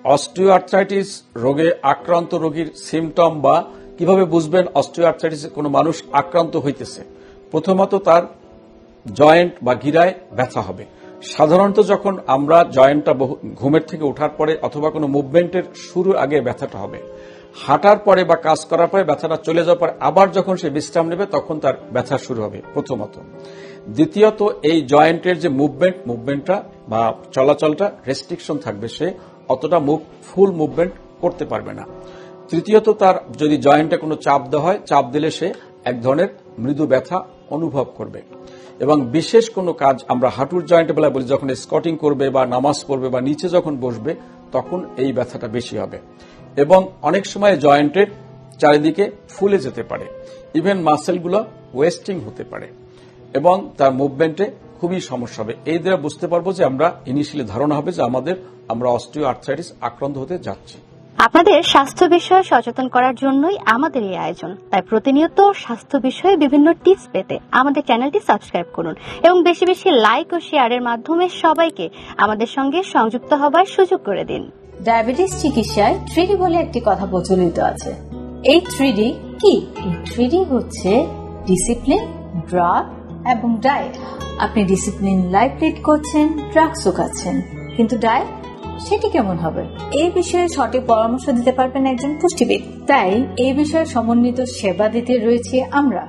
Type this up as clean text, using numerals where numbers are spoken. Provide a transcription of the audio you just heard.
Osteoarthritis রোগে আক্রান্ত রোগীর সিমটম বা কিভাবে বুঝবেন অস্টিওআর্থ্রাইটিসে কোনো মানুষ আক্রান্ত হইতেছে। প্রথমত তার জয়েন্ট বা গিরায় ব্যথা হবে। সাধারণত যখন আমরা জয়েন্টটা ঘুমের থেকে ওঠার পরে অথবা কোনো মুভমেন্টের শুরুর আগে ব্যথাটা হবে। হাঁটার পরে বা কাজ করার পরে ব্যথাটা চলে যাওয়ার পরে আবার যখন সে বিশ্রাম নেবে তখন তার ব্যথা শুরু হবে প্রথমত। দ্বিতীয়ত এই জয়েন্টের যে মুভমেন্টটা বা চলাচলটা রেস্ট্রিকশন থাকবে, সে অতটা ফুল মুভমেন্ট করতে পারবে না। তৃতীয়ত তার যদি জয়েন্টে কোনো চাপ দেওয়া হয়, চাপ দিলে সে এক ধরনের মৃদু ব্যথা অনুভব করবে। এবং বিশেষ কোনো কাজ আমরা হাঁটুর জয়েন্টে বেলা বলি, যখন স্কোয়াটিং করবে বা নামাজ পড়বে বা নিচে যখন বসবে তখন এই ব্যথাটা বেশি হবে। এবং অনেক সময় জয়েন্টের চারিদিকে ফুলে যেতে পারে, ইভেন মাসেলগুলো ওয়েস্টিং হতে পারে এবং তার মুভমেন্টে খুবই সমস্যা হবে। এই দ্বারা বুঝতে পারবো যে আমরা ইনিশিয়ালি ধারণা হবে যে আমরা অস্টিওআর্থ্রাইটিস আক্রান্ত হতে যাচ্ছি। আপনাদের স্বাস্থ্য বিষয়ে সচেতন করার জন্যই আমাদের এই আয়োজন। তাই প্রতিনিয়ত স্বাস্থ্য বিষয়ে বিভিন্ন টিপস পেতে আমাদের চ্যানেলটি সাবস্ক্রাইব করুন এবং বেশি বেশি লাইক ও শেয়ারের মাধ্যমে সবাইকে আমাদের সঙ্গে সংযুক্ত হবার সুযোগ করে দিন। ডায়াবেটিস চিকিৎসায় 3D বলে একটি কথা প্রচলিত আছে। এই 3D কি? এই 3D হচ্ছে ডিসিপ্লিন, ড্রাগ এবং ডায়েট। আপনি ডিসিপ্লিন লাইফ লিড করছেন, ড্রাগসও খাচ্ছেন, কিন্তু ডায়েট সেটি কেমন হবে? এই বিষয়ে সঠিক পরামর্শ দিতে পারবেন একজন পুষ্টিবিদ। তাই এই বিষয়ে সমন্বিত সেবা দিতে রয়েছে আমরা।